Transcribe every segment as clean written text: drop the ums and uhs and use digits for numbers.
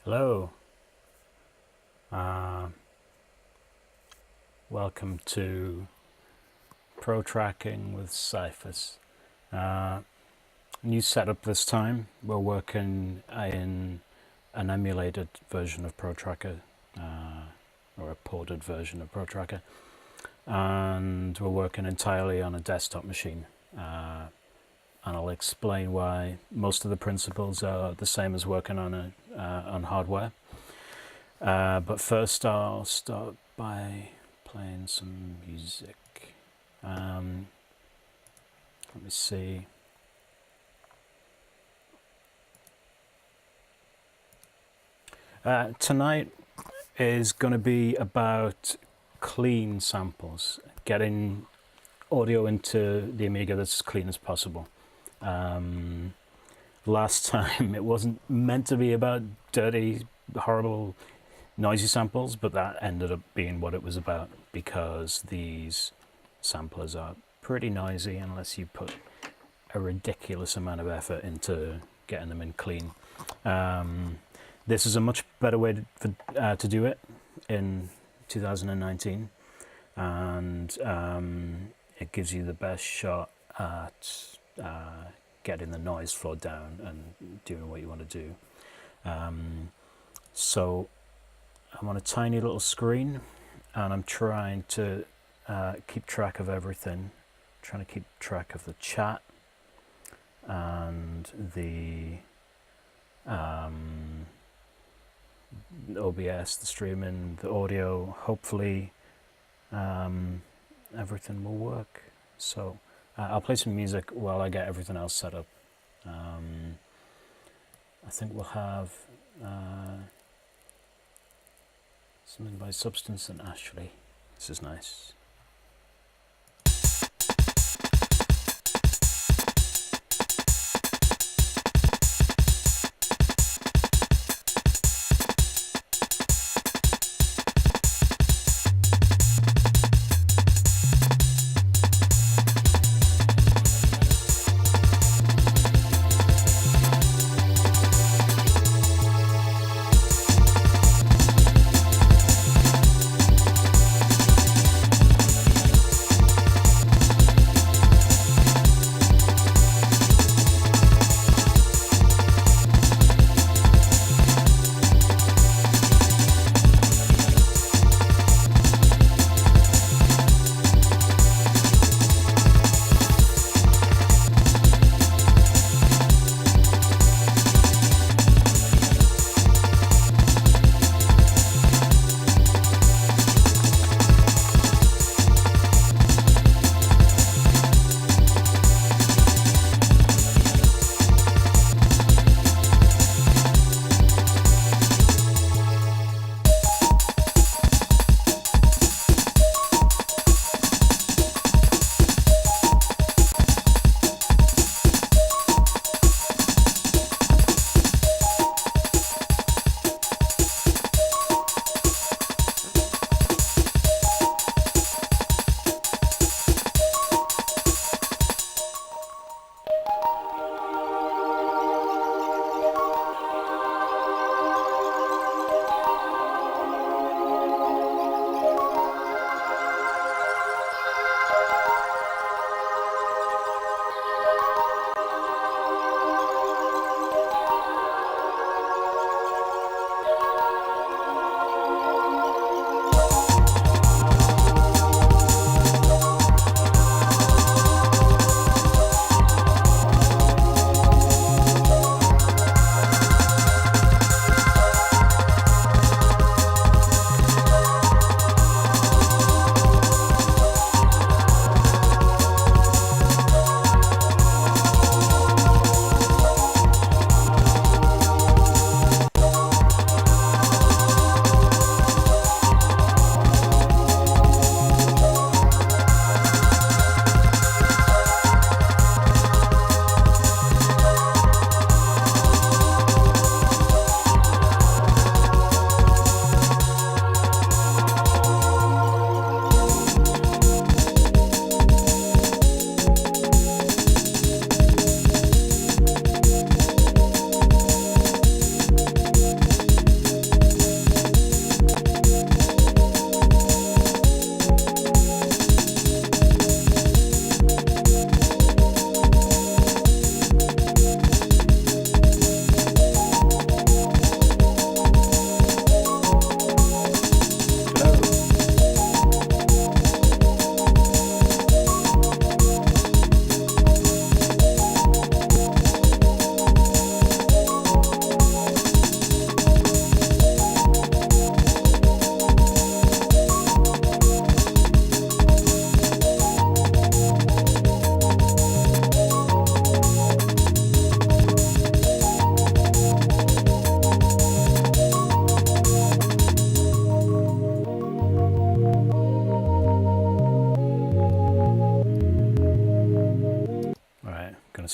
Hello, welcome to Protracking with Syphus. New setup this time. We're working in an emulated version of ProTracker, or a ported version of ProTracker, and we're working entirely on a desktop machine. And I'll explain why. Most of the principles are the same as working on hardware. But first I'll start by playing some music. Let me see. Tonight is going to be about clean samples, getting audio into the Amiga that's as clean as possible. Last time it wasn't meant to be about dirty, horrible, noisy samples, but that ended up being what it was about, because these samplers are pretty noisy unless you put a ridiculous amount of effort into getting them in clean. This is a much better way to do it in 2019, and it gives you the best shot at getting the noise floor down and doing what you want to do. So I'm on a tiny little screen, and I'm trying to keep track of everything. Trying to keep track of the chat and the OBS, the streaming, the audio. Hopefully everything will work. So I'll play some music while I get everything else set up. I think we'll have something by Substance and Ashley. This is nice.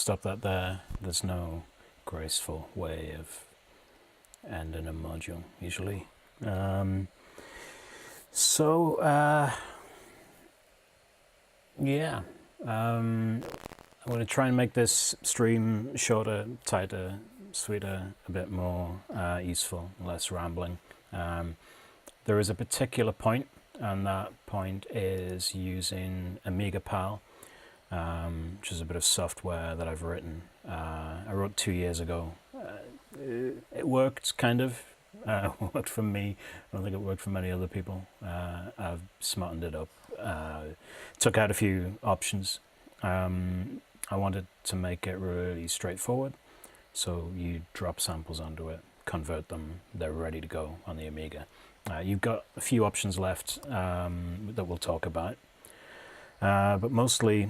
stop that there. There's no graceful way of ending a module, usually. Yeah. I'm going to try and make this stream shorter, tighter, sweeter, a bit more useful, less rambling. There is a particular point, and that point is using Amiga Pal, which is a bit of software that I've written. I wrote 2 years ago. It worked, kind of. Worked for me. I don't think it worked for many other people. I've smartened it up. Took out a few options. I wanted to make it really straightforward. So you drop samples onto it, convert them, they're ready to go on the Amiga. You've got a few options left that we'll talk about. But mostly,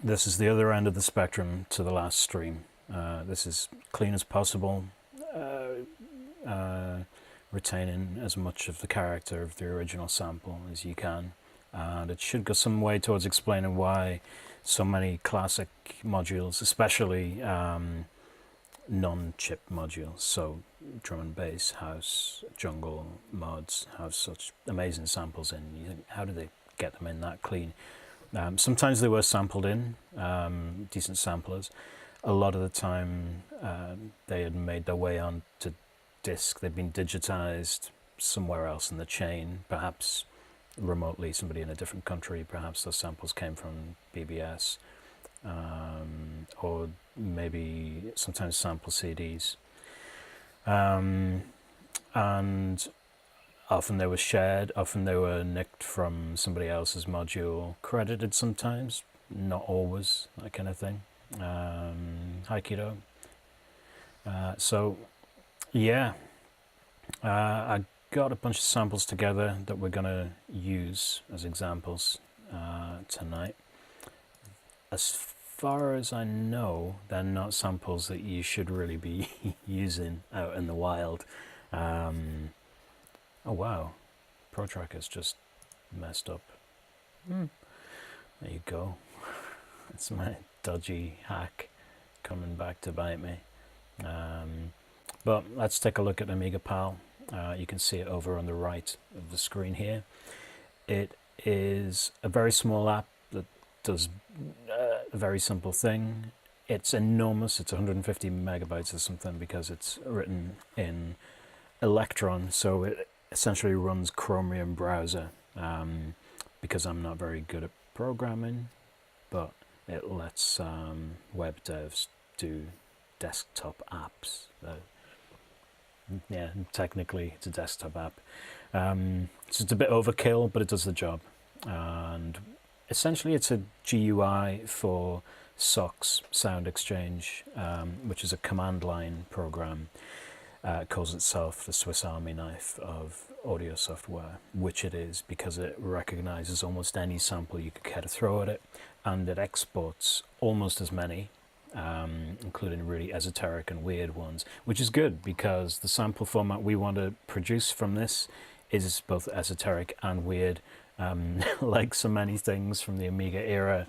this is the other end of the spectrum to the last stream. This is clean as possible, retaining as much of the character of the original sample as you can. And it should go some way towards explaining why so many classic modules, especially non-chip modules, so drum and bass, house, jungle, mods, have such amazing samples in. You think, how do they get them in that clean? Sometimes they were sampled in, decent samplers. A lot of the time they had made their way onto disk. They'd been digitized somewhere else in the chain, perhaps remotely, somebody in a different country. Perhaps those samples came from BBS, or maybe sometimes sample CDs. And often they were shared, often they were nicked from somebody else's module, credited sometimes, not always, that kind of thing. Hi Kido. So yeah, I got a bunch of samples together that we're going to use as examples tonight. As far as I know, they're not samples that you should really be using out in the wild. Oh wow, ProTracker's just messed up. There you go. It's my dodgy hack coming back to bite me. But let's take a look at Amiga Pal. You can see it over on the right of the screen here. It is a very small app that does a very simple thing. It's enormous. It's 150 megabytes or something because it's written in Electron, so it essentially runs Chromium browser, because I'm not very good at programming, but it lets web devs do desktop apps. Yeah, technically it's a desktop app. So it's a bit overkill, but it does the job. And essentially it's a GUI for SOX, Sound Exchange, which is a command line program. It calls itself the Swiss Army knife of audio software, which it is because it recognizes almost any sample you could care to throw at it, and it exports almost as many, including really esoteric and weird ones, which is good because the sample format we want to produce from this is both esoteric and weird. Like so many things from the Amiga era,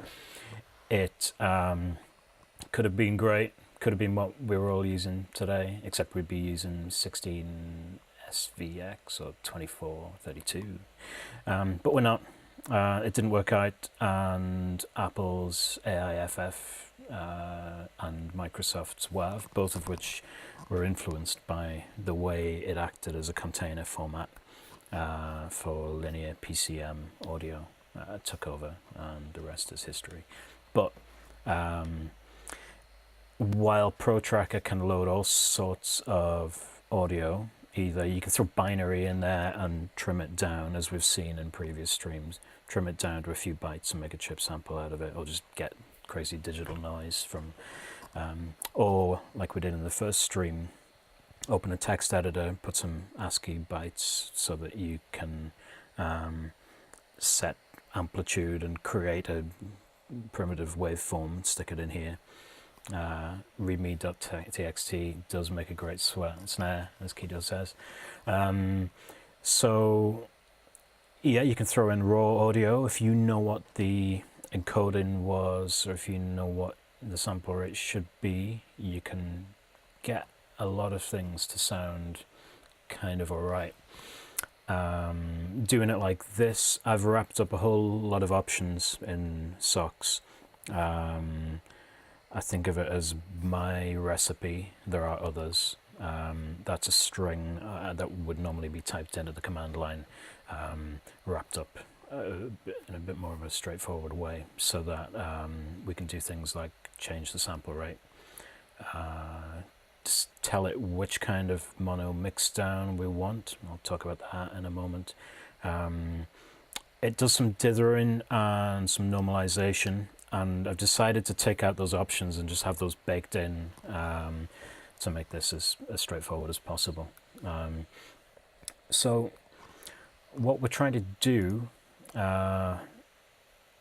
it could have been great, could have been what we were all using today, except we'd be using 16 SVX or 2432, but we're not. It didn't work out, and Apple's AIFF and Microsoft's WAV, both of which were influenced by the way it acted as a container format for linear PCM audio, took over, and the rest is history. But while ProTracker can load all sorts of audio, either you can throw binary in there and trim it down, as we've seen in previous streams, trim it down to a few bytes and make a chip sample out of it, or just get crazy digital noise from, or like we did in the first stream, open a text editor, put some ASCII bytes so that you can set amplitude and create a primitive waveform, stick it in here. Readme.txt does make a great snare, as Kido says. So yeah, you can throw in raw audio if you know what the encoding was, or if you know what the sample rate should be, you can get a lot of things to sound kind of alright. Doing it like this, I've wrapped up a whole lot of options in socks. I think of it as my recipe. There are others. That's a string that would normally be typed into the command line, wrapped up in a bit more of a straightforward way, so that we can do things like change the sample rate, just tell it which kind of mono mix down we want. I'll talk about that in a moment. It does some dithering and some normalization, and I've decided to take out those options and just have those baked in to make this as straightforward as possible. So what we're trying to do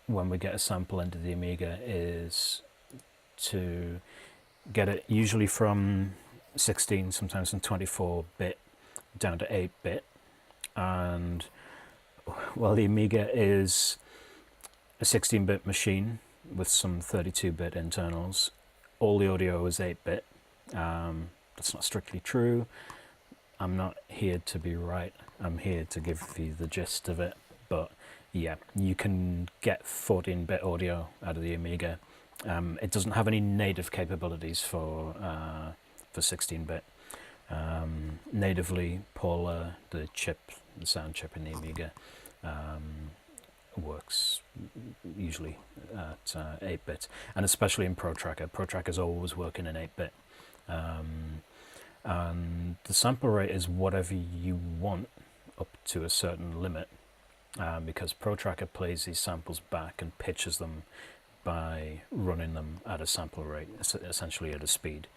when we get a sample into the Amiga is to get it usually from 16, sometimes from 24-bit down to 8-bit. And well, the Amiga is a 16-bit machine with some 32-bit internals. All the audio is 8-bit. That's not strictly true. I'm not here to be right. I'm here to give you the gist of it. But yeah, you can get 14-bit audio out of the Amiga. It doesn't have any native capabilities for 16-bit. Natively, Paula, the sound chip in the Amiga, works usually at 8-bit, and especially in ProTracker. ProTracker's always working in 8-bit. And the sample rate is whatever you want up to a certain limit, because ProTracker plays these samples back and pitches them by running them at a sample rate, essentially at a speed.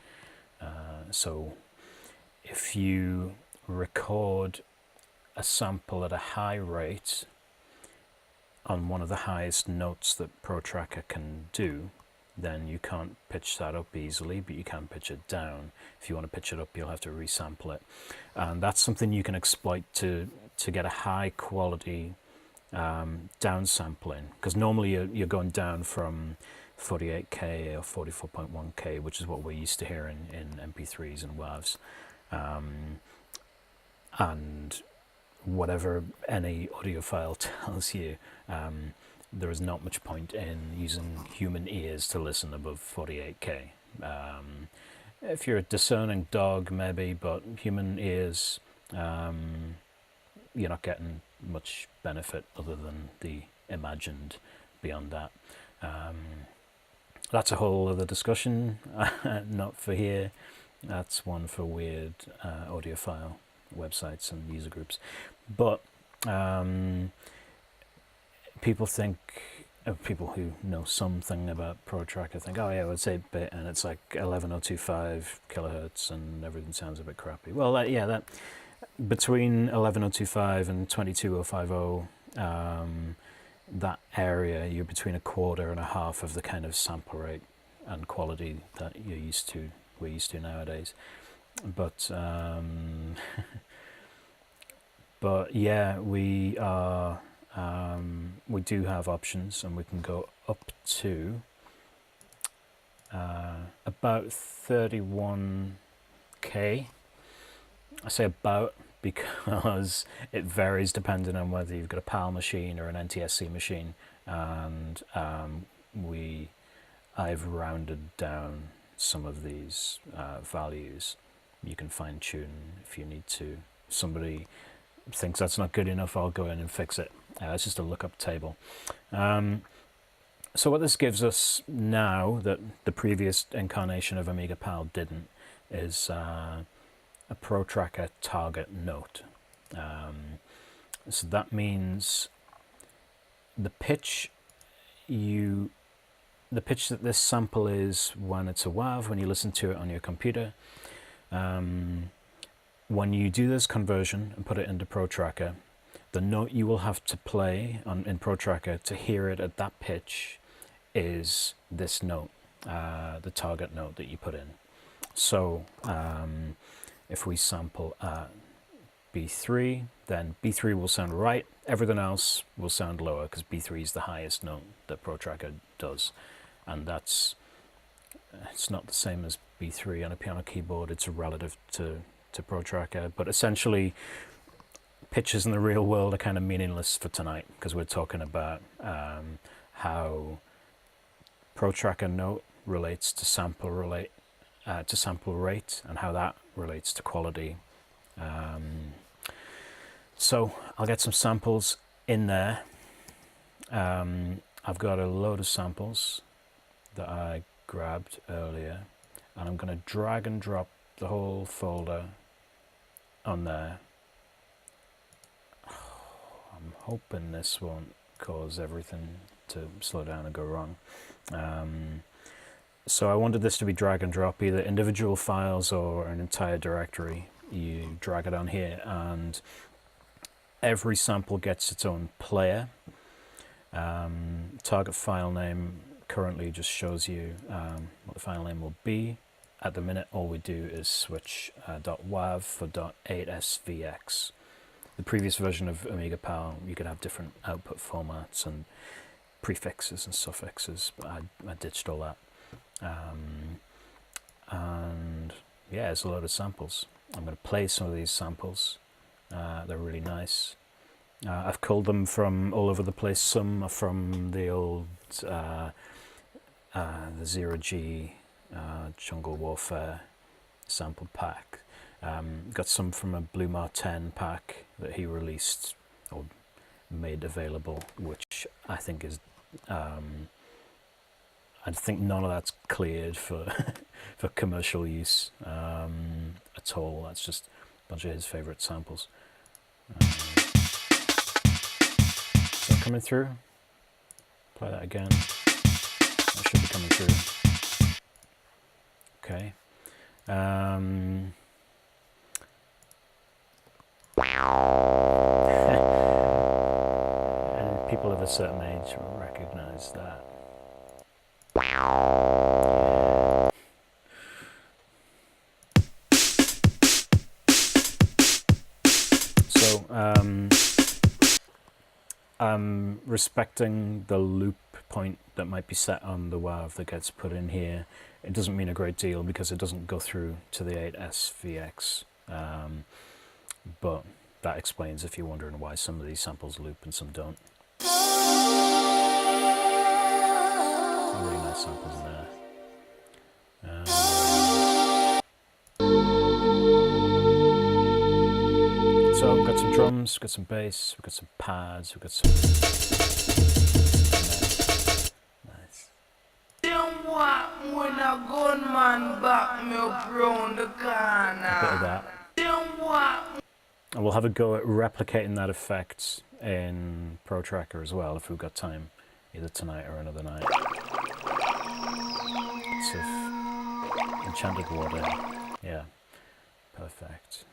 So if you record a sample at a high rate on one of the highest notes that ProTracker can do, then you can't pitch that up easily, but you can pitch it down. If you want to pitch it up, you'll have to resample it. And that's something you can exploit to get a high quality downsampling, because normally you're going down from 48K or 44.1K, which is what we're used to hearing in MP3s and WAVs. And whatever any audiophile tells you, there is not much point in using human ears to listen above 48K. If you're a discerning dog, maybe, but human ears, you're not getting much benefit other than the imagined beyond that. That's a whole other discussion, not for here. That's one for weird audiophile websites and user groups. But people who know something about ProTracker think, oh yeah, well, it's 8-bit and it's like 11025 kilohertz and everything sounds a bit crappy. Well, that between 11025 and 22050, that area, you're between a quarter and a half of the kind of sample rate and quality that we're used to nowadays. But but yeah, we do have options, and we can go up to about 31K. I say about because it varies depending on whether you've got a PAL machine or an NTSC machine, and I've rounded down some of these values. You can fine tune if you need to. If somebody thinks that's not good enough, I'll go in and fix it. It's just a lookup table. So what this gives us now that the previous incarnation of Amiga Pal didn't is a ProTracker target note. So that means the pitch that this sample is when it's a WAV, when you listen to it on your computer. When you do this conversion and put it into ProTracker, the note you will have to play in ProTracker to hear it at that pitch is this note, the target note that you put in. So if we sample at B3, then B3 will sound right. Everything else will sound lower because B3 is the highest note that ProTracker does. And that's it's not the same as B3 on a piano keyboard. It's relative to ProTracker, but essentially pitches in the real world are kind of meaningless for tonight because we're talking about how ProTracker note relates to sample rate and how that relates to quality. So I'll get some samples in there. I've got a load of samples that I grabbed earlier, and I'm going to drag and drop the whole folder on there. I'm hoping this won't cause everything to slow down and go wrong. So I wanted this to be drag and drop, either individual files or an entire directory. You drag it on here and every sample gets its own player. Target file name currently just shows you what the file name will be. At the minute, all we do is switch .wav for .8svx. The previous version of Amiga Pal, you could have different output formats and prefixes and suffixes, but I ditched all that. And yeah, it's a load of samples. I'm going to play some of these samples. They're really nice. I've culled them from all over the place. Some are from the old the 0G Jungle Warfare sample pack. Got some from a Blue Martin pack that he released or made available, which I think is I think none of that's cleared for for commercial use at all. That's just a bunch of his favorite samples. So coming through, play that again. That should be coming through. Okay. And people of a certain age will recognize that. So I'm respecting the loop point that might be set on the WAV that gets put in here. It doesn't mean a great deal because it doesn't go through to the 8svx, but that explains if you're wondering why some of these samples loop and some don't. Some really nice samples in there. So we've got some drums, we've got some bass, we've got some pads, we've got some... Nice. When a gunman back me up round the corner. A bit of that. And we'll have a go at replicating that effect in ProTracker as well if we've got time, either tonight or another night. Lots of enchanted water. Yeah, perfect.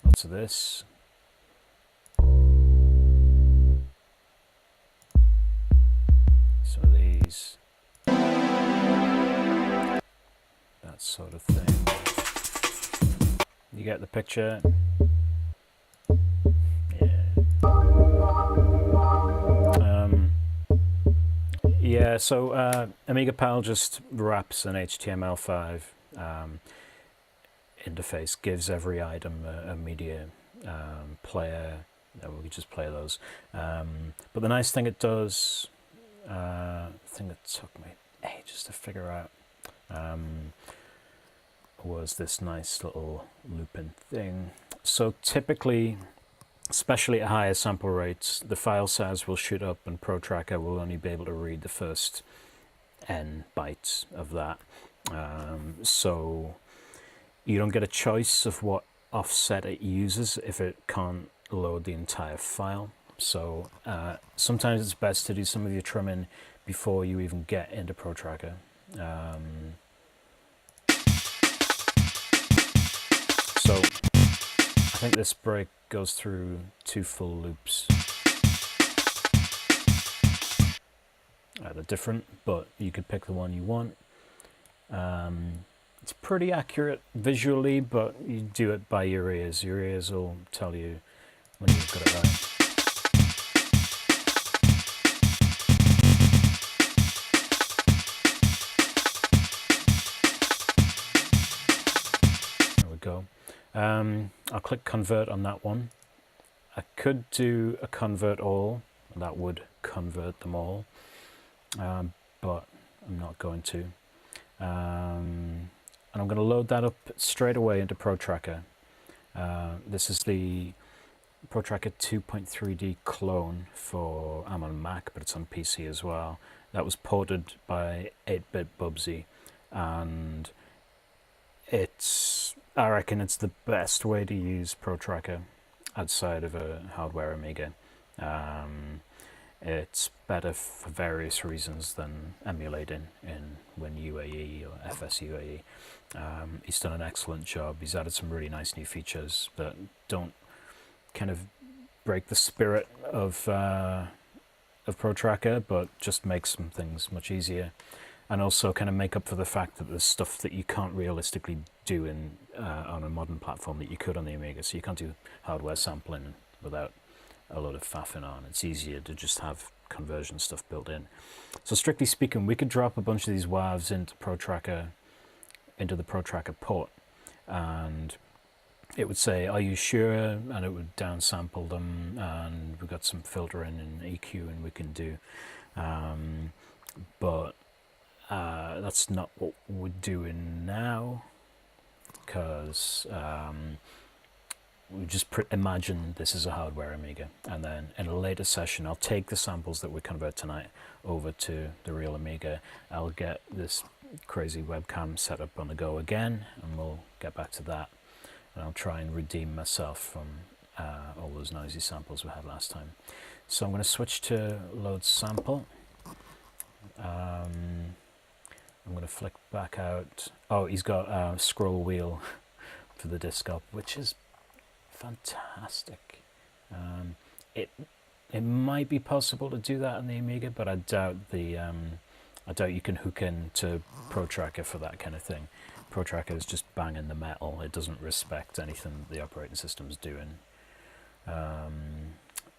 Lots of this. Some of these. That sort of thing. You get the picture. Yeah, so Amiga Pal just wraps an HTML5 interface, gives every item a media player. We just play those. But the nice thing it does, the thing that took me ages to figure out, was this nice little looping thing. So typically, especially at higher sample rates, the file size will shoot up and ProTracker will only be able to read the first n bytes of that. So you don't get a choice of what offset it uses if it can't load the entire file. So sometimes it's best to do some of your trimming before you even get into ProTracker. So I think this break goes through 2 full loops. They're different, but you could pick the one you want. It's pretty accurate visually, but you do it by your ears. Your ears will tell you when you've got it right. go. I'll click convert on that one. I could do a convert all, and that would convert them all, but I'm not going to. And I'm going to load that up straight away into ProTracker. This is the ProTracker 2.3D clone for, I'm on Mac, but it's on PC as well. That was ported by 8-Bit Bubsy, and I reckon it's the best way to use ProTracker outside of a hardware Amiga. It's better for various reasons than emulating in WinUAE or FSUAE. He's done an excellent job. He's added some really nice new features that don't kind of break the spirit of ProTracker, but just make some things much easier, and also kind of make up for the fact that there's stuff that you can't realistically do in on a modern platform that you could on the Amiga. So you can't do hardware sampling without a lot of faffing on. It's easier to just have conversion stuff built in. So strictly speaking, we could drop a bunch of these WAVs into ProTracker, into the ProTracker port, and it would say, are you sure? And it would downsample them, and we've got some filtering and EQ and we can do. But that's not what we're doing now, because we just imagine this is a hardware Amiga, and then in a later session I'll take the samples that we convert tonight over to the real Amiga. I'll get this crazy webcam set up on the go again, and we'll get back to that, and I'll try and redeem myself from all those noisy samples we had last time. So I'm going to switch to load sample. I'm going to flick back out. Oh, he's got a scroll wheel for the doskpop, which is fantastic. It might be possible to do that on the Amiga, but I doubt you can hook into ProTracker for that kind of thing. ProTracker is just banging the metal. It doesn't respect anything the operating system's doing.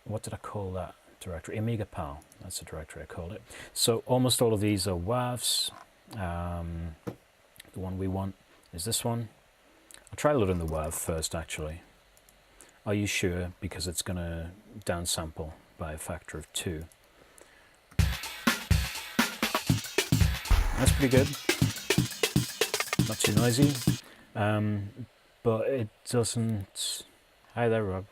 What did I call that directory? Amiga Pal. That's the directory I called it. So almost all of these are WAVs. The one we want is this one. I'll try loading the WAV first, actually. Are you sure? Because it's going to downsample by a factor of 2. That's pretty good. Not too noisy. But it doesn't... Hi there, Rob.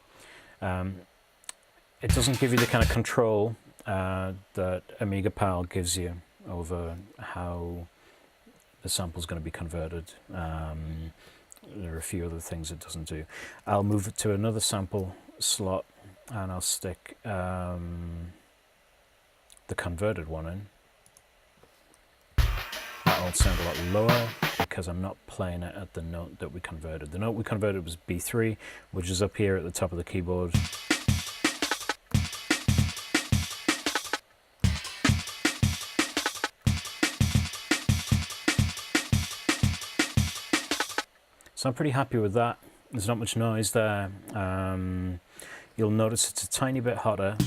It doesn't give you the kind of control that Amiga Pal gives you over how the sample's going to be converted. There are a few other things it doesn't do. I'll move it to another sample slot, and I'll stick the converted one in. That'll sound a lot lower because I'm not playing it at the note that we converted. The note we converted was B3, which is up here at the top of the keyboard. So I'm pretty happy with that. There's not much noise there. You'll notice it's a tiny bit hotter. I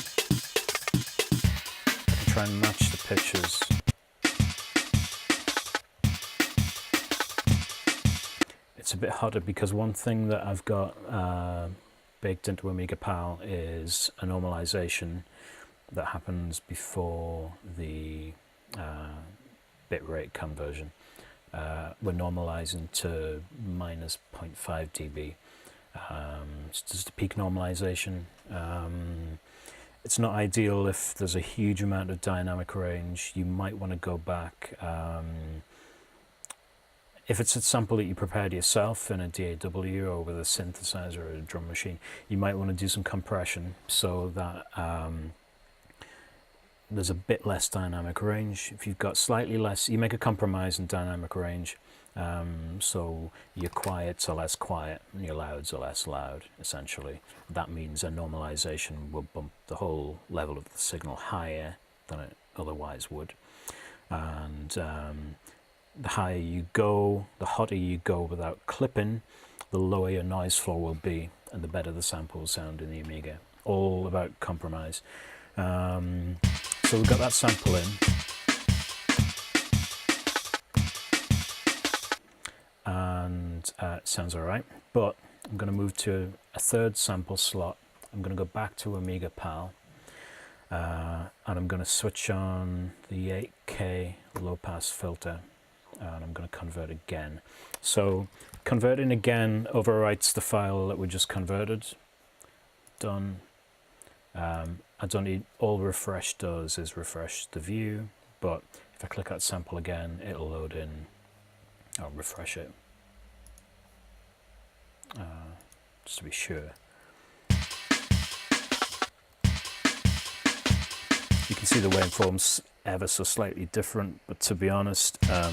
can try and match the pitches. It's a bit hotter because one thing that I've got baked into Amiga Pal is a normalization that happens before the bitrate conversion. We're normalizing to minus 0.5 dB. It's just a peak normalization. It's not ideal if there's a huge amount of dynamic range. You might want to go back. If it's a sample that you prepared yourself in a DAW or with a synthesizer or a drum machine, you might want to do some compression so that there's a bit less dynamic range. If you've got slightly less, you make a compromise in dynamic range. So your quiets are less quiet and your louds are less loud, essentially. That means a normalization will bump the whole level of the signal higher than it otherwise would. And the higher you go, the hotter you go without clipping, the lower your noise floor will be, and the better the sample will sound in the Amiga. All about compromise. So we've got that sample in. And sounds all right, but I'm going to move to a third sample slot. I'm going to go back to Amiga Pal, and I'm going to switch on the 8K low pass filter, and I'm going to convert again. So converting again overwrites the file that we just converted. Done. I don't need, all refresh does is refresh the view, but if I click that sample again, it'll load in. I'll refresh it just to be sure. You can see the waveform's ever so slightly different, but to be honest, the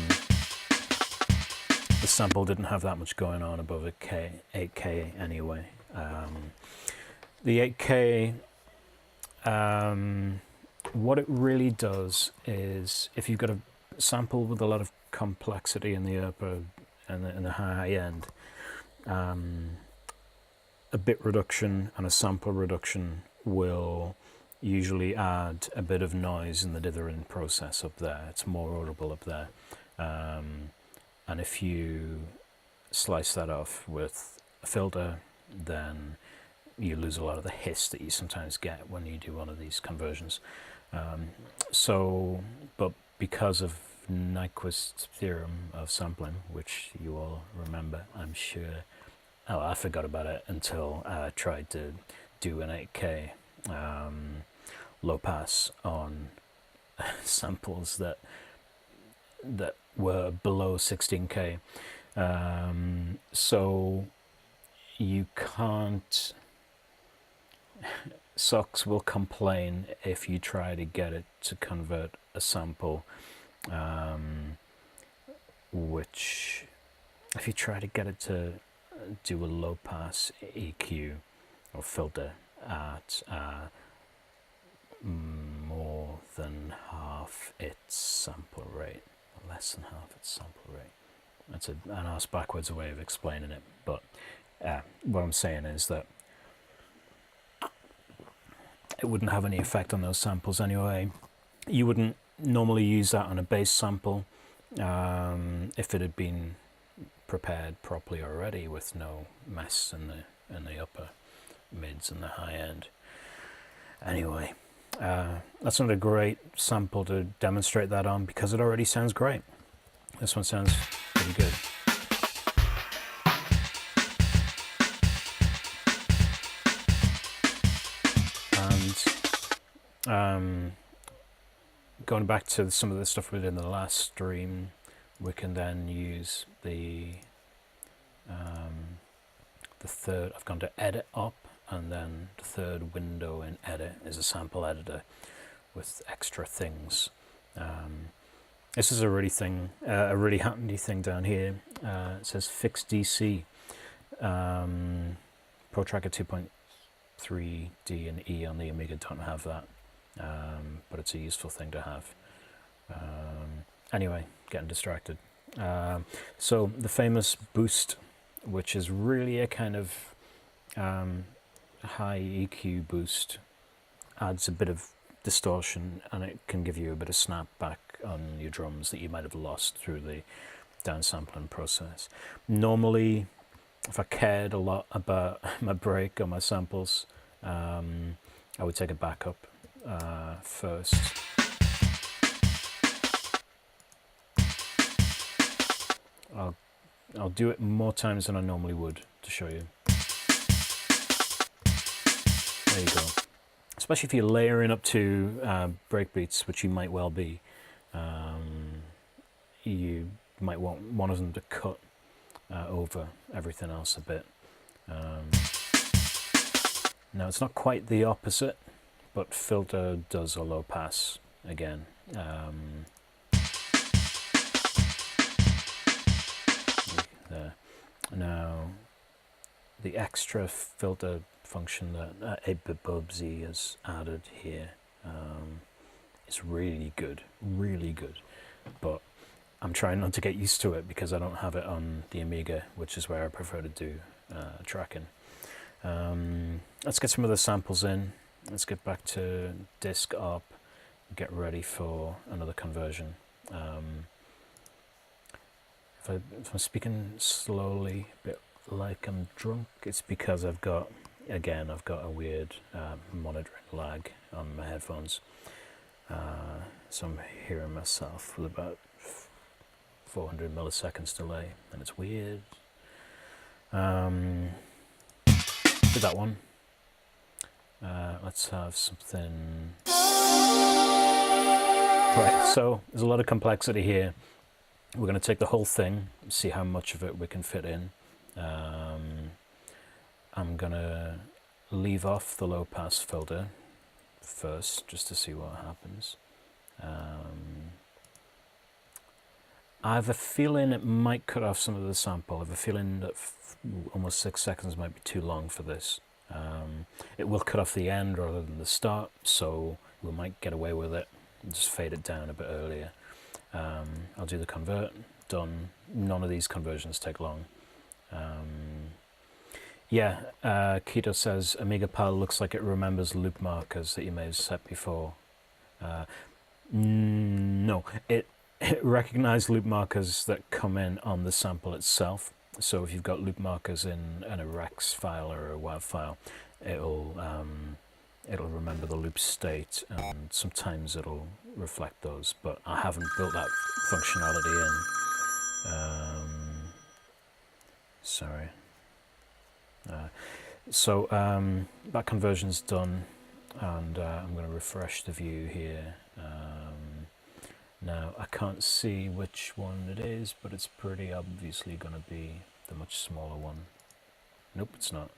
sample didn't have that much going on above a 8K anyway. The 8K, what it really does is, if you've got a sample with a lot of complexity in the upper and in the high end, a bit reduction and a sample reduction will usually add a bit of noise in the dithering process up there. It's more audible up there. And if you slice that off with a filter, then you lose a lot of the hiss that you sometimes get when you do one of these conversions. But because of Nyquist's theorem of sampling, which you all remember, I'm sure. Oh, I forgot about it until I tried to do an 8K low pass on samples that were below 16K. So you can't. SOX will complain if you try to get it to convert a sample, which, if you try to get it to do a low pass EQ or filter at more than half its sample rate, less than half its sample rate. That's an arse backwards way of explaining it, but what I'm saying is that it wouldn't have any effect on those samples anyway. You wouldn't normally use that on a bass sample if it had been prepared properly already with no mess in the upper mids and the high end. Anyway, that's not a great sample to demonstrate that on because it already sounds great. This one sounds pretty good. And going back to some of the stuff we did in the last stream, we can then use the third. I've gone to edit up, and then the third window in edit is a sample editor with extra things. This is a really handy thing down here. It says fix DC. ProTracker 2.3D and E on the Amiga don't have that, but it's a useful thing to have. Anyway, getting distracted. So the famous boost, which is really a kind of high EQ boost, adds a bit of distortion, and it can give you a bit of snapback on your drums that you might have lost through the downsampling process. Normally, if I cared a lot about my break or my samples, I would take a backup first. I'll do it more times than I normally would to show you. There you go. Especially if you're layering up to breakbeats, which you might well be. You might want one of them to cut over everything else a bit. Now it's not quite the opposite, but filter does a low pass again. There. Now the extra filter function that 8-bit Bubsy has added here is really good, but I'm trying not to get used to it because I don't have it on the Amiga, which is where I prefer to do tracking. Let's get some of the samples in. Let's get back to disk up, get ready for another conversion. if I'm speaking slowly, a bit like I'm drunk, it's because I've got a weird monitoring lag on my headphones. So I'm hearing myself with about 400 milliseconds delay, and it's weird. With that one, let's have something. Right, so there's a lot of complexity here. We're going to take the whole thing, see how much of it we can fit in. I'm going to leave off the low pass filter first, just to see what happens. I have a feeling it might cut off some of the sample. I have a feeling that almost 6 seconds might be too long for this. It will cut off the end rather than the start, so we might get away with it and just fade it down a bit earlier. I'll do the convert, done. None of these conversions take long. Keto says Amiga Pal looks like it remembers loop markers that you may have set before. No, it recognizes loop markers that come in on the sample itself. So if you've got loop markers in a rex file or a WAV file, it'll remember the loop state, and sometimes it'll reflect those, but I haven't built that functionality in. Sorry. That conversion's done, and I'm going to refresh the view here. Now I can't see which one it is, but it's pretty obviously going to be the much smaller one. Nope, it's not.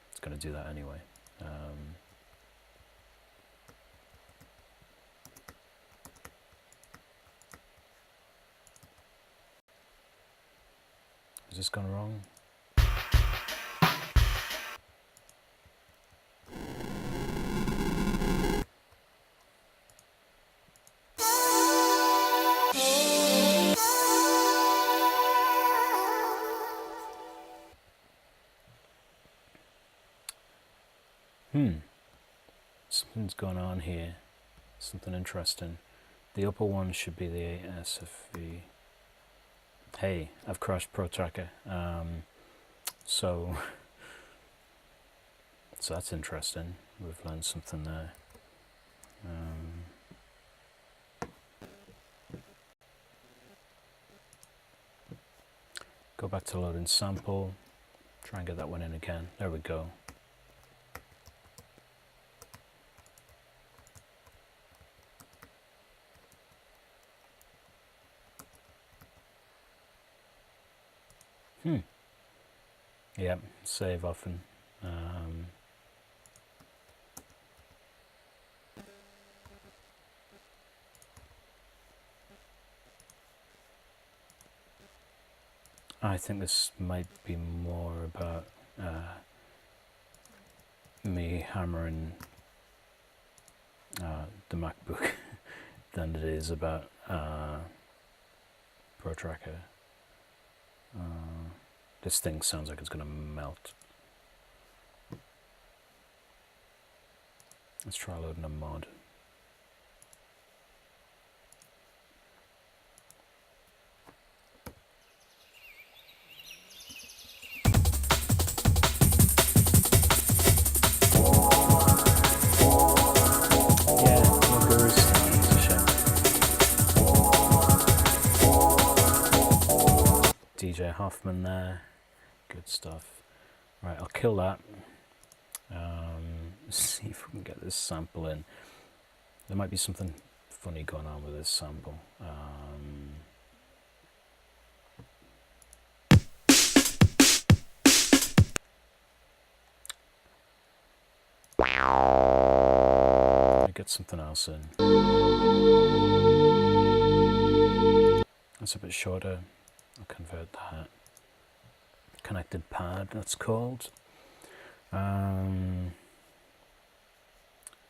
It's going to do that anyway. Has this gone wrong? Something's going on here. Something interesting. The upper one should be the ASFV. Hey, I've crashed ProTracker. So that's interesting. We've learned something there. Go back to loading sample. Try and get that one in again. There we go. Yep, save often. I think this might be more about me hammering the MacBook than it is about ProTracker. This thing sounds like it's going to melt. Let's try loading a mod. DJ Hoffman there, good stuff. Right, I'll kill that. See if we can get this sample in. There might be something funny going on with this sample. Let me get something else in. That's a bit shorter. I'll convert that. Connected pad, that's called.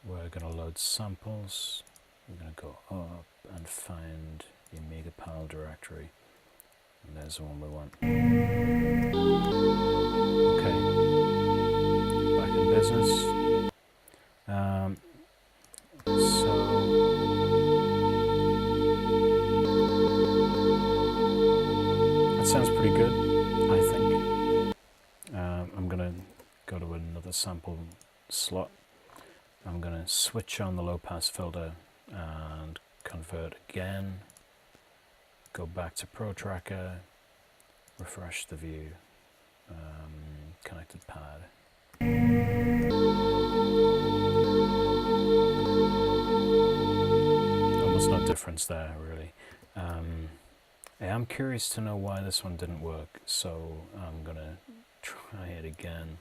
We're going to load samples. We're going to go up and find the Amiga Pal directory. And there's the one we want. Okay. Back in business. sounds pretty good, I think. I'm going to go to another sample slot. I'm going to switch on the low pass filter and convert again. Go back to ProTracker, refresh the view, connected pad. Almost no difference there, really. I am curious to know why this one didn't work, so I'm going to try it again.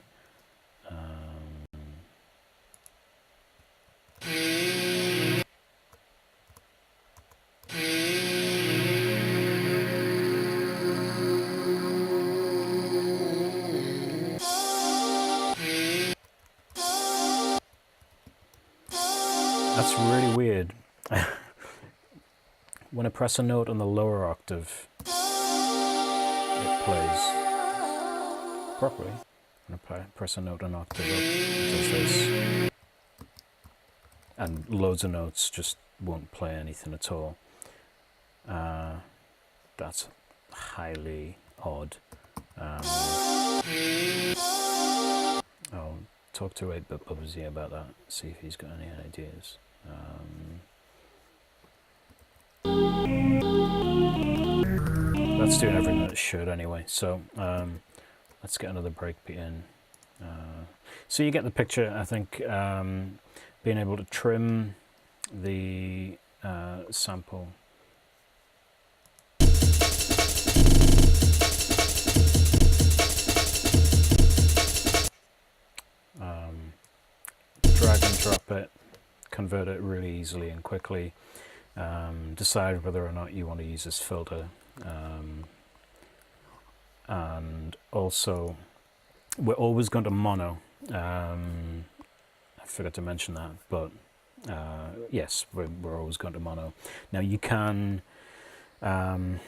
That's really weird. When I press a note on the lower octave, it plays properly. When I press a note on octave up, it does this. And loads of notes just won't play anything at all. That's highly odd. I'll talk to 8-Bit Bubsy about that, see if he's got any ideas. That's doing everything that it should anyway, so let's get another breakbeat in. So you get the picture, I think. Being able to trim the sample. Drag and drop it, convert it really easily and quickly. Decide whether or not you want to use this filter. And also, we're always going to mono. I forgot to mention that, but yes, we're always going to mono. Now you can, in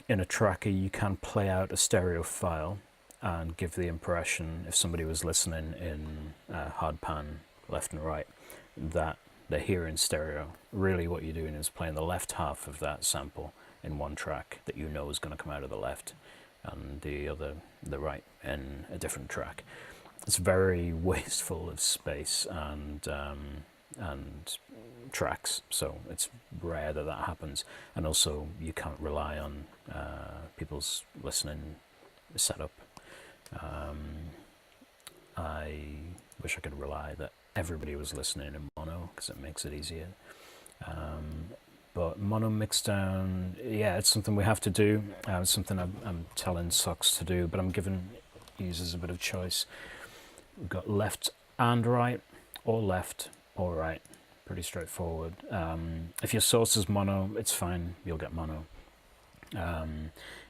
a tracker, you can play out a stereo file and give the impression, if somebody was listening in hard pan left and right, that they're hearing stereo. Really what you're doing is playing the left half of that sample in one track that you know is going to come out of the left, and the right in a different track. It's very wasteful of space and tracks, so it's rare that that happens. And also, you can't rely on people's listening setup. I wish I could rely that everybody was listening in mono, because it makes it easier. But mono mixdown, yeah, it's something we have to do. It's something I'm telling Socks to do, but I'm giving users a bit of choice. We've got left and right, or left or right. Pretty straightforward. If your source is mono, it's fine, you'll get mono.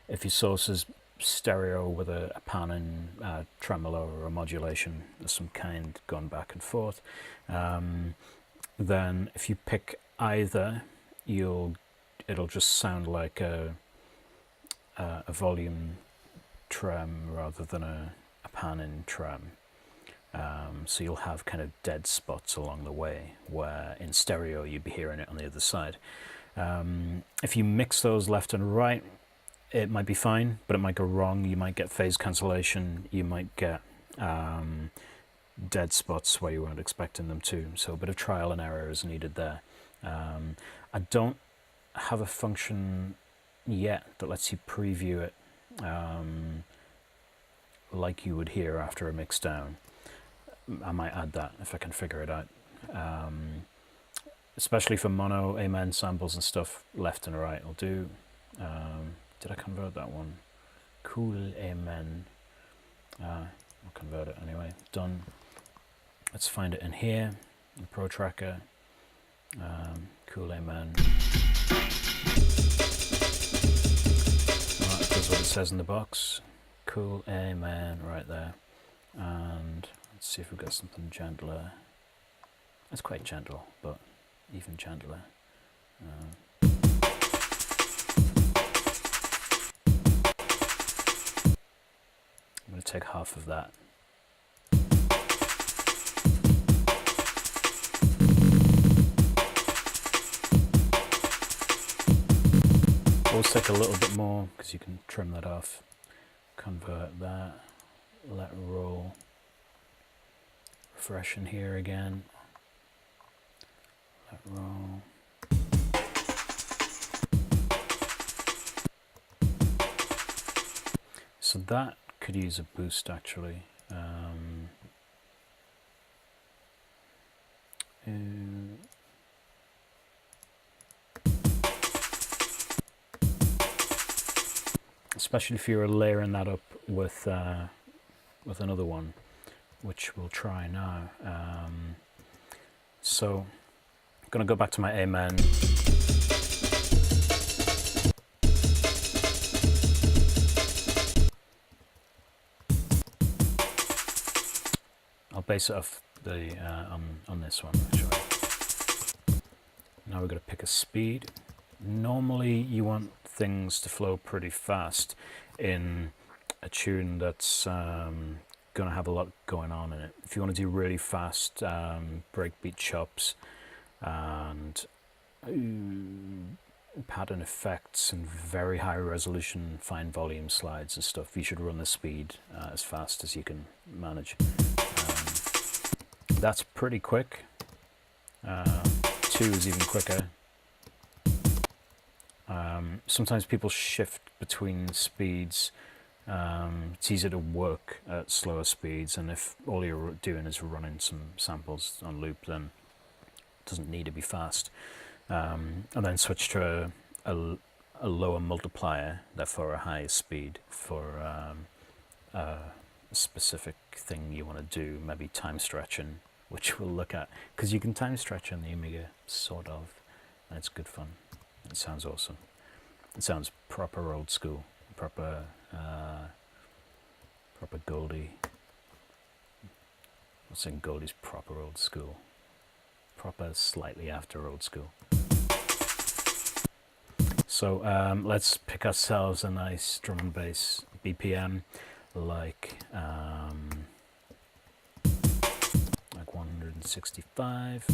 If your source is stereo with a pan and tremolo or a modulation of some kind going back and forth, then if you pick either, it'll just sound like a volume trem rather than a pan in trem. So you'll have kind of dead spots along the way, where in stereo you'd be hearing it on the other side. If you mix those left and right, it might be fine, but it might go wrong. You might get phase cancellation, you might get dead spots where you weren't expecting them to, so a bit of trial and error is needed there. I don't have a function yet that lets you preview it like you would hear after a mix down. I might add that if I can figure it out. Especially for mono, amen samples and stuff, left and right will do. Did I convert that one? Cool, amen. I'll convert it anyway. Done. Let's find it in here, in ProTracker. Cool, amen. Right, that's what it says in the box. Cool, amen, right there. And let's see if we've got something gentler. It's quite gentle, but even gentler. I'm going to take half of that. Always take a little bit more because you can trim that off. Convert that, let roll, refresh in here again, let roll. So that could use a boost actually. Especially if you're layering that up with another one, which we'll try now. So I'm going to go back to my Amen. I'll base it off the on this one actually. Now we're going to pick a speed. Normally you want things to flow pretty fast in a tune that's going to have a lot going on in it. If you want to do really fast breakbeat chops and pattern effects and very high resolution fine volume slides and stuff, you should run the speed as fast as you can manage. That's pretty quick. 2 is even quicker. Sometimes people shift between speeds. It's easier to work at slower speeds, and if all you're doing is running some samples on loop, then it doesn't need to be fast. And then switch to a lower multiplier, therefore a higher speed for a specific thing you want to do, maybe time stretching, which we'll look at, because you can time stretch on the Amiga, sort of, and it's good fun. It sounds awesome. It sounds proper old school, proper Goldie. I'm not saying Goldie's proper old school, proper slightly after old school. So let's pick ourselves a nice drum and bass BPM, like 165.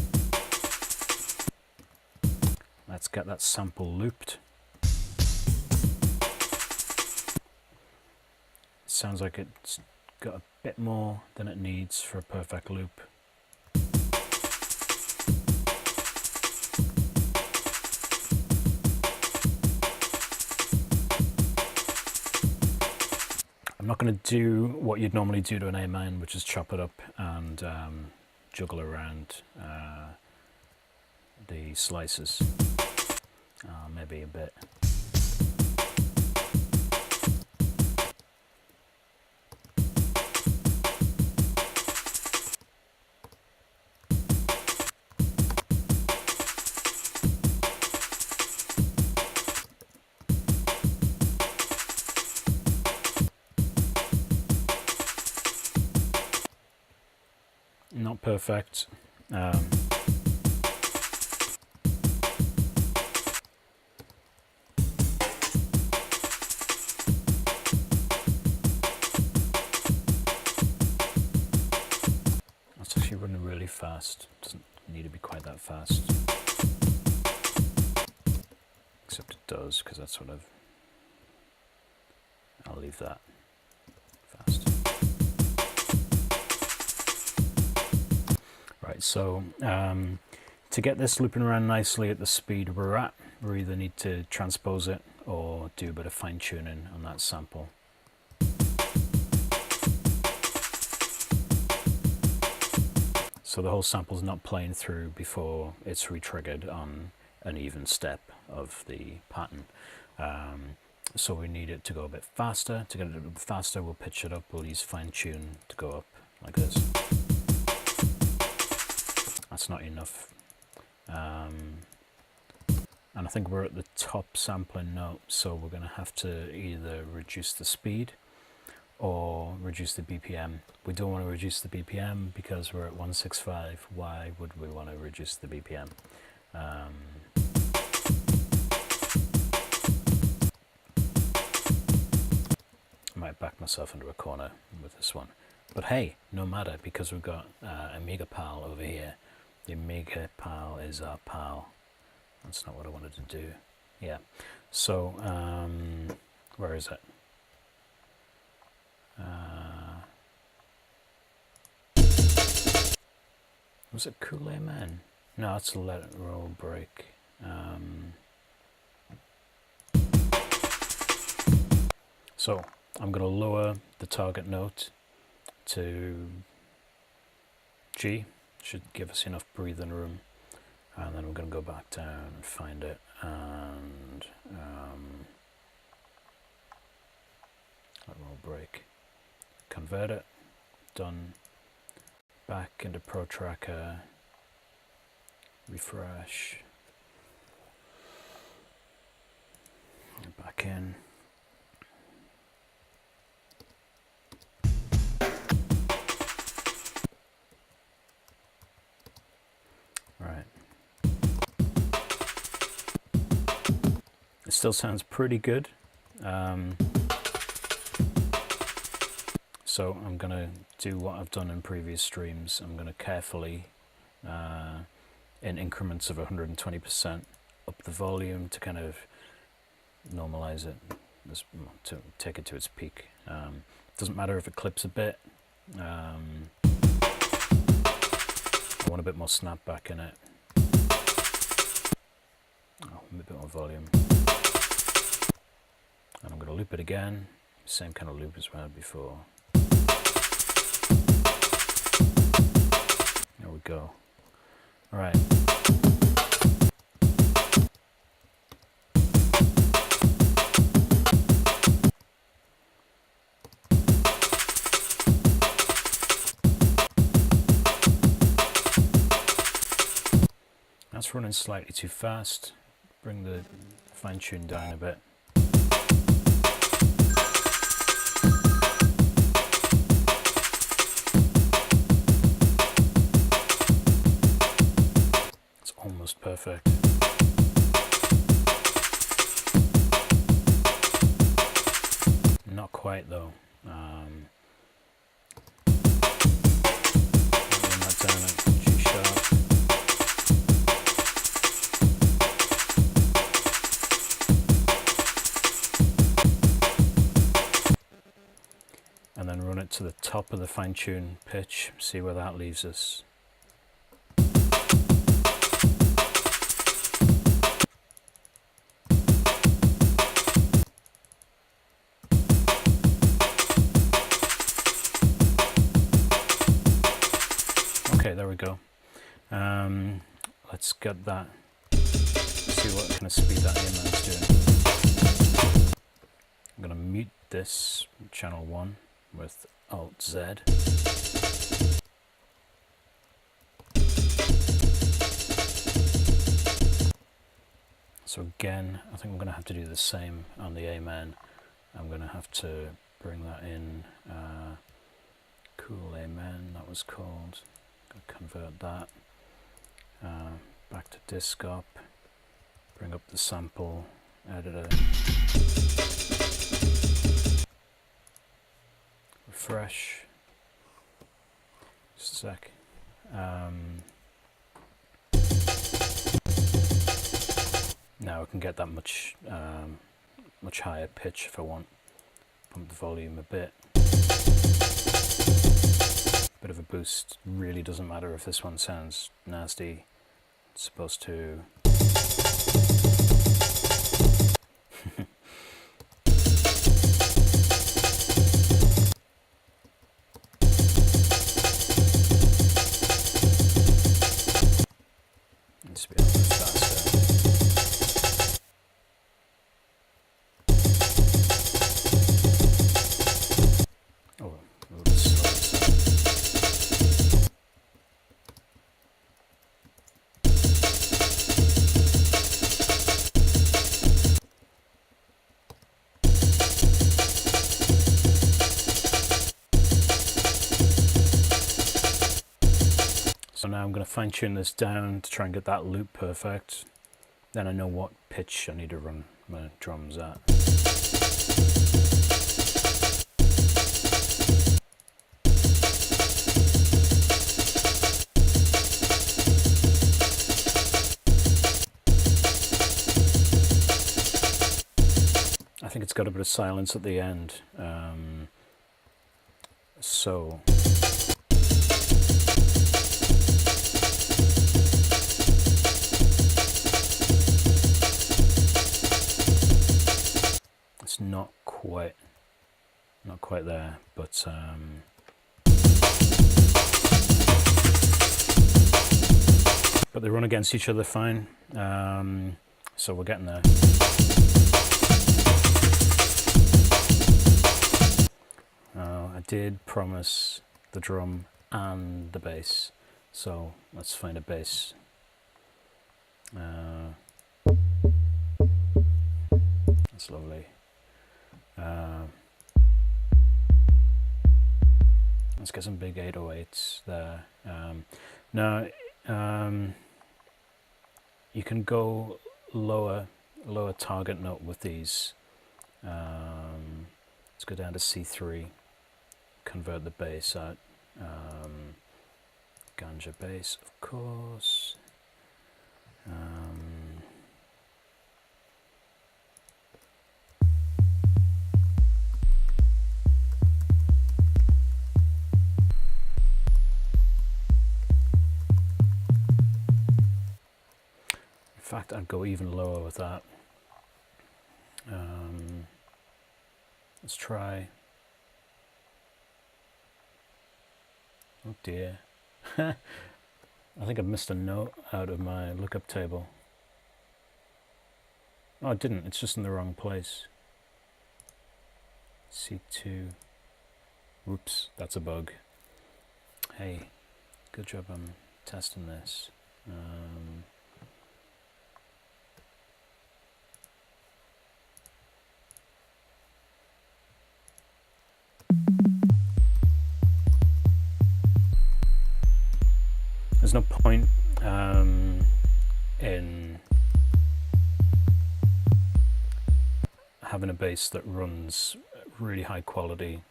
Let's get that sample looped. Sounds like it's got a bit more than it needs for a perfect loop. I'm not going to do what you'd normally do to an A-main, which is chop it up and juggle around the slices. Maybe a bit. Not perfect. That's actually running really fast. Doesn't need to be quite that fast. Except it does, because that's what I'll leave that fast. Right, so to get this looping around nicely at the speed we're at, we either need to transpose it or do a bit of fine tuning on that sample. So the whole sample's not playing through before it's re-triggered on an even step of the pattern. So we need it to go a bit faster. To get it a bit faster, we'll pitch it up. We'll use fine tune to go up like this. That's not enough. And I think we're at the top sampling note, so we're going to have to either reduce the speed or reduce the BPM. We don't want to reduce the BPM because we're at 165. Why would we want to reduce the BPM? I might back myself into a corner with this one. But hey, no matter, because we've got Amiga Pal over here. The Amiga Pal is our pal. That's not what I wanted to do. Yeah. So, where is it? Was it Cool Amen? No, it's a Let It Roll break. So I'm going to lower the target note to G. Should give us enough breathing room. And then we're going to go back down and find it. And Let It Roll break. Convert it. Done. Back into ProTracker. Refresh. Back in. Right. It still sounds pretty good. So I'm going to do what I've done in previous streams. I'm going to carefully, in increments of 120%, up the volume to kind of normalize it, to take it to its peak. Doesn't matter if it clips a bit. I want a bit more snapback in it. Oh, a bit more volume. And I'm going to loop it again. Same kind of loop as we had before. There we go. All right. That's running slightly too fast. Bring the fine tune down a bit. It's almost perfect. Not quite though. Run that down at G sharp. And then run it to the top of the fine tune pitch, see where that leaves us. Okay, there we go. Let's get that, see what kind of speed that A-man's doing. I'm going to mute this channel 1 with Alt-Z. So again, I think I'm going to have to do the same on the A-man. I'm going to have to bring that in. Cool A-man, that was called. Going to convert that. Back to doskpop. Bring up the sample editor. Refresh. Just a sec. Now I can get that much much higher pitch if I want. Pump the volume a bit. Bit of a boost. Really doesn't matter if this one sounds nasty. It's supposed to. Needs to be a little bit faster. Oh, a little bit slow. So now I'm going to fine tune this down to try and get that loop perfect. Then I know what pitch I need to run my drums at. got a bit of silence at the end. So it's not quite there, but they run against each other fine. So we're getting there. I did promise the drum and the bass, so let's find a bass. That's lovely. Let's get some big 808s there. Now you can go lower target note with these. Let's go down to C3, convert the bass out. Ganja bass, of course. In fact, I'd go even lower with that. Let's try. Oh dear. I think I've missed a note out of my lookup table. Oh, I didn't. It's just in the wrong place. C2. Whoops, that's a bug. Hey, good job on testing this. There's no point in having a bass that runs really high quality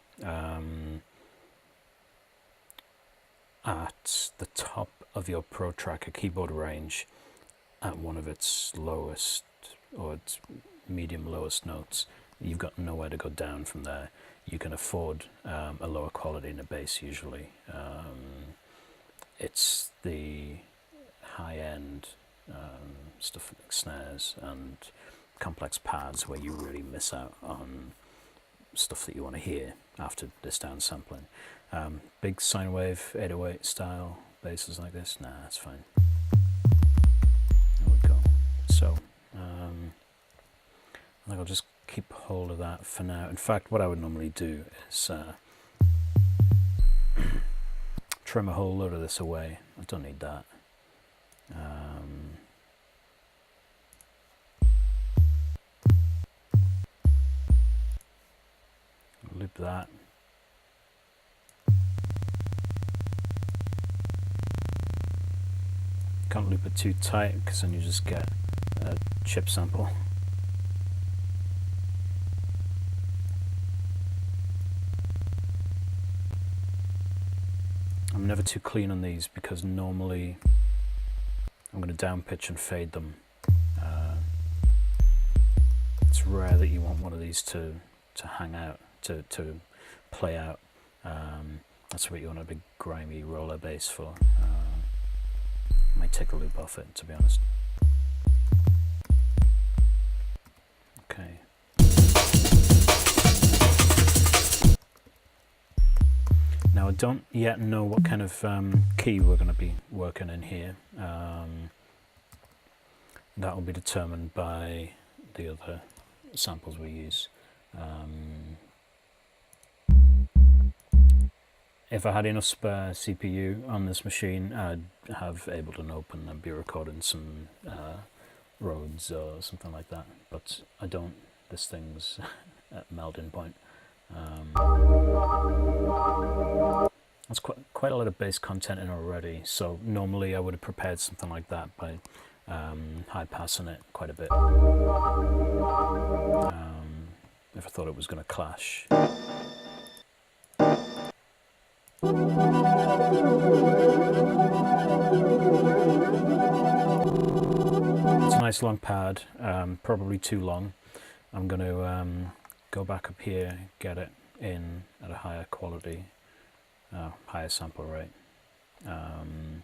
at the top of your ProTracker keyboard range at one of its lowest or its medium lowest notes. You've got nowhere to go down from there. You can afford a lower quality in a bass usually. It's the high-end stuff like snares and complex pads where you really miss out on stuff that you want to hear after this downsampling. Big sine wave 808 style basses like this, nah, it's fine. There we go. So I think I'll just keep hold of that for now. In fact, what I would normally do is trim a whole load of this away. I don't need that. Loop that. Can't loop it too tight because then you just get a chip sample. I'm never too clean on these because normally I'm going to downpitch and fade them. It's rare that you want one of these to hang out, to play out. That's what you want a big grimy roller bass for. Might take a loop off it, to be honest. Okay. Now I don't yet know what kind of key we're going to be working in here. That will be determined by the other samples we use. If I had enough spare CPU on this machine, I'd have Ableton open and be recording some roads or something like that, but I don't. This thing's at melting point. There's quite a lot of bass content in already, so normally I would have prepared something like that by high passing it quite a bit if I thought it was going to clash. It's a nice long pad, probably too long. I'm going to go back up here, get it in at a higher quality, higher sample rate, and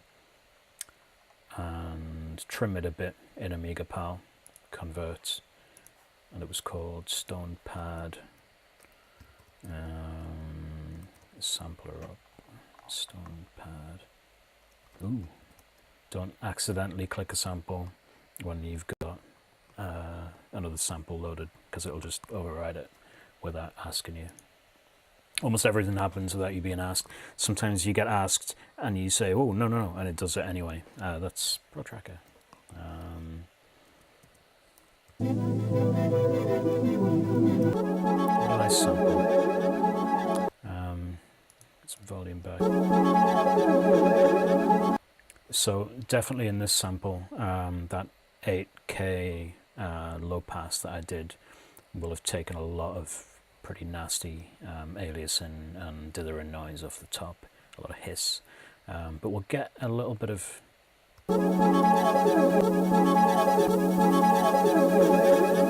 trim it a bit in Amiga Pal, convert, and it was called Stone Pad. Sampler up, Stone Pad. Ooh, don't accidentally click a sample when you've got another sample loaded, because it'll just override it without asking you. Almost everything happens without you being asked. Sometimes you get asked and you say, oh, no, no, no, and it does it anyway. That's ProTracker. What did I sample? Let's volume back. So definitely in this sample, that 8K low pass that I did will have taken a lot of pretty nasty aliasing and dithering noise off the top, a lot of hiss, but we'll get a little bit of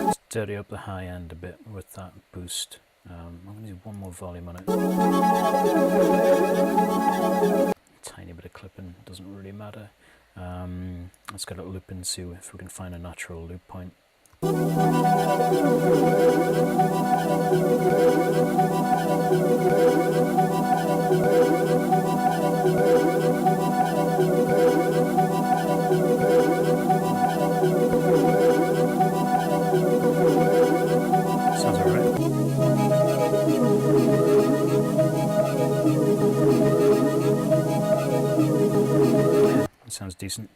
let's dirty up the high end a bit with that boost. I'm going to do one more volume on it. Tiny bit of clipping, doesn't really matter. Let's get a loop and see if we can find a natural loop point. Sounds alright. It sounds decent.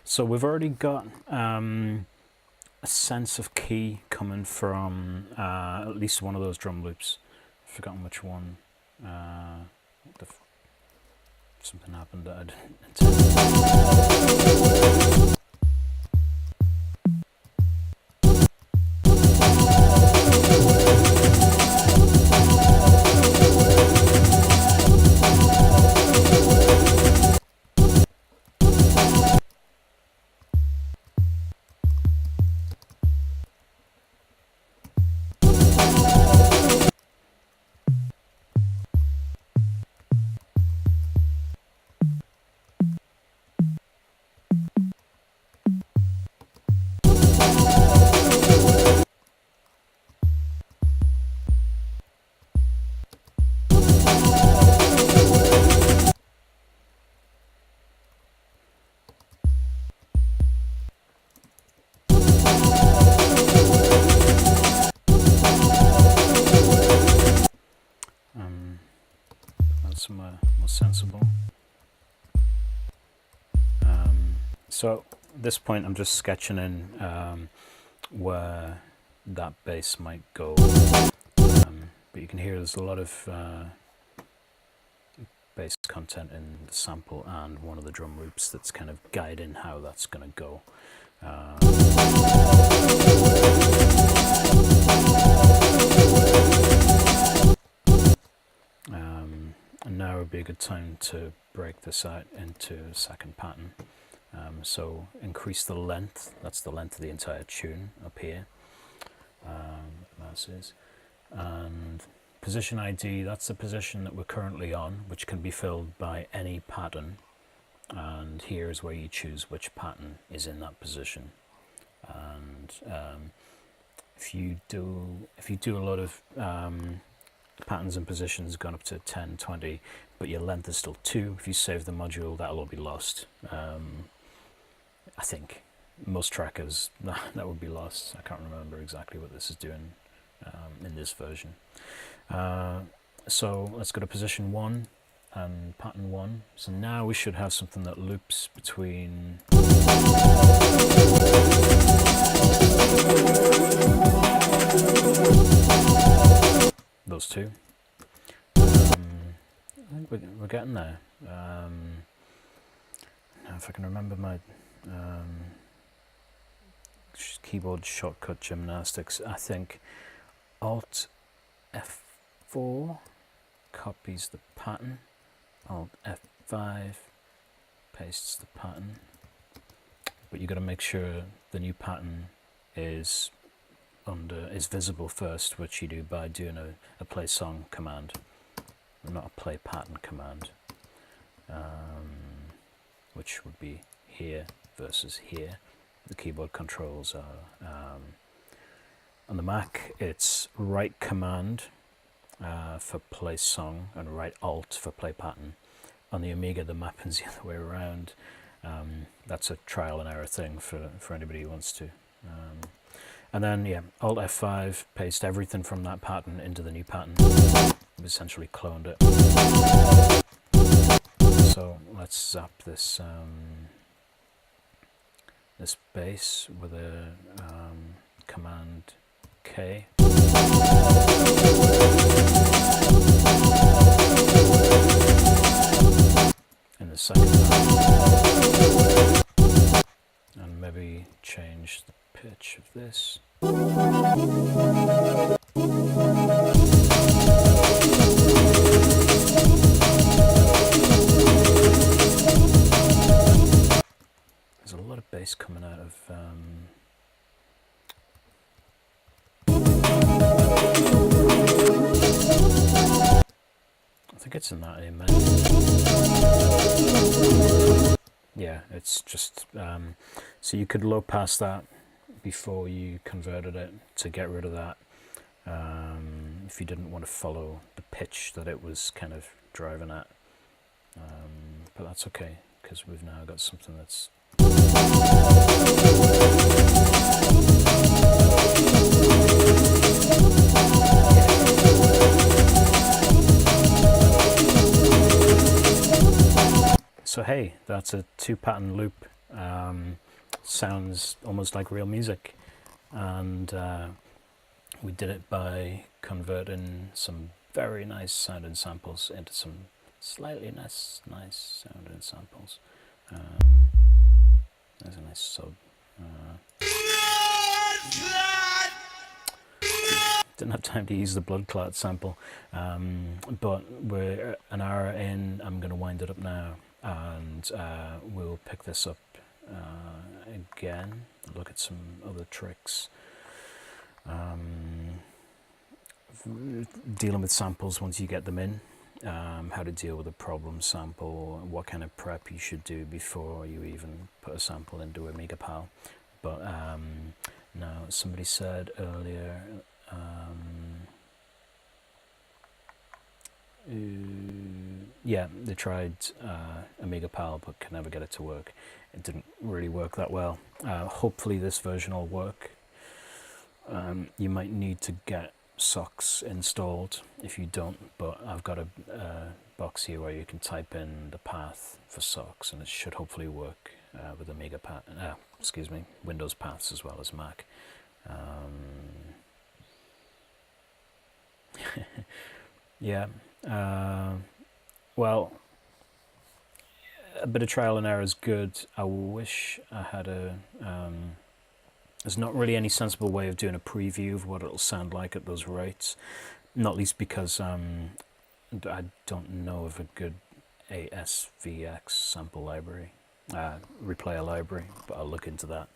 So we've already got a sense of key coming from at least one of those drum loops. I've forgotten which one. Something happened that I didn't intend. Somewhere more sensible. So at this point I'm just sketching in where that bass might go, but you can hear there's a lot of bass content in the sample and one of the drum loops that's kind of guiding how that's going to go. And now would be a good time to break this out into a second pattern. So increase the length, that's the length of the entire tune up here. Mouse is. And position ID, that's the position that we're currently on, which can be filled by any pattern. And here's where you choose which pattern is in that position. And if you do a lot of patterns and positions gone up to 10, 20, but your length is still 2, if you save the module, that'll all be lost. I think most trackers, that would be lost. I can't remember exactly what this is doing in this version. So let's go to position 1 and pattern 1. So now we should have something that loops between those two. I think we're getting there. Now if I can remember my keyboard shortcut gymnastics, I think Alt F4 copies the pattern, Alt F5 pastes the pattern, but you've got to make sure the new pattern is visible first, which you do by doing a play song command, not a play pattern command, which would be here versus here. The keyboard controls are on the Mac it's right command for play song and right alt for play pattern. On the Amiga the mapping's the other way around. That's a trial and error thing for anybody who wants to. And then, yeah, Alt F5, paste everything from that pattern into the new pattern. We've essentially cloned it. So let's zap this this bass with a Command K. In the second pattern. And maybe change the pitch of this. There's a lot of bass coming out of I think it's in that A minor. Yeah, it's just so you could low pass that before you converted it to get rid of that, if you didn't want to follow the pitch that it was kind of driving at, but that's okay because we've now got something that's so hey, that's a 2-pattern loop. Sounds almost like real music, and we did it by converting some very nice sounding samples into some slightly nice sounding samples. There's a nice sub. Didn't have time to use the blood clot sample, but we're an hour in. I'm going to wind it up now, and we'll pick this up again, look at some other tricks, dealing with samples once you get them in, how to deal with a problem sample, what kind of prep you should do before you even put a sample into Amiga Pal. But now somebody said earlier yeah, they tried Amiga Pal but could never get it to work. It didn't really work that well. Hopefully this version will work. You might need to get socks installed if you don't, but I've got a box here where you can type in the path for socks, and it should hopefully work with Amiga Path, Windows paths as well as Mac. Yeah, well, a bit of trial and error is good. I wish I had there's not really any sensible way of doing a preview of what it'll sound like at those rates, not least because I don't know of a good ASVX sample library, replayer library, but I'll look into that.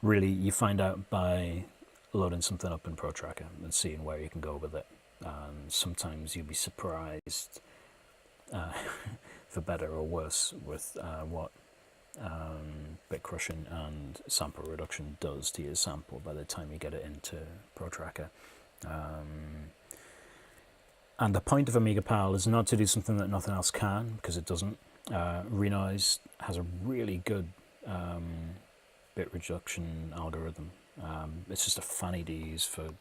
Really, you find out by loading something up in ProTracker and seeing where you can go with it. Sometimes you'll be surprised, for better or worse, with what bit crushing and sample reduction does to your sample by the time you get it into ProTracker. And the point of Amiga Pal is not to do something that nothing else can, because it doesn't. Renoise has a really good bit reduction algorithm. It's just a fanny to use for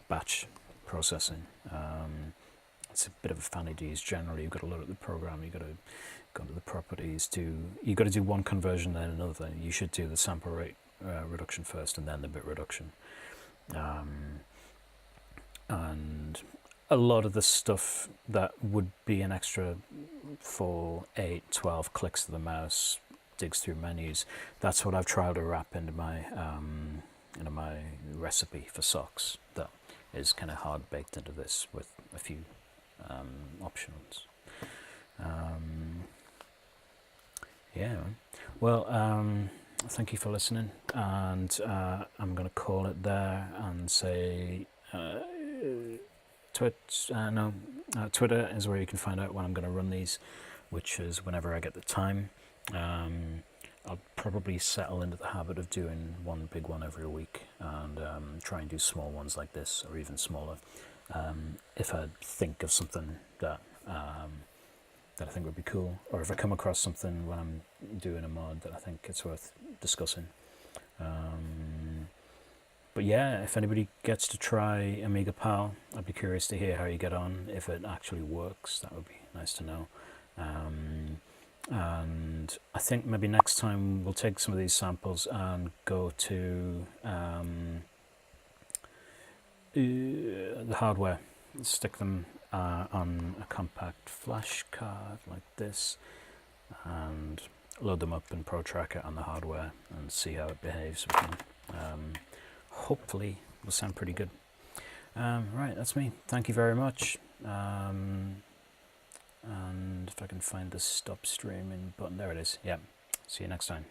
batch processing. It's a bit of a fanny to use generally. You've got to load up the program, you've got to go to the properties, you've got to do one conversion then another. You should do the sample rate reduction first and then the bit reduction. And a lot of the stuff that would be an extra 4, 8, 12 clicks of the mouse, digs through menus, that's what I've tried to wrap into my recipe for socks. That is kind of hard baked into this with a few options. Yeah, well, thank you for listening, and I'm going to call it there and say Twitter is where you can find out when I'm going to run these, which is whenever I get the time. I'll probably settle into the habit of doing one big one every week, and try and do small ones like this, or even smaller, if I think of something that I think would be cool, or if I come across something when I'm doing a mod that I think it's worth discussing. But yeah, if anybody gets to try Amiga Pal, I'd be curious to hear how you get on. If it actually works, that would be nice to know. And I think maybe next time we'll take some of these samples and go to the hardware, stick them on a compact flash card like this, and load them up in ProTracker on the hardware and see how it behaves. Hopefully will sound pretty good. Right, that's me. Thank you very much. And if I can find the stop streaming button, there it is. Yeah, see you next time.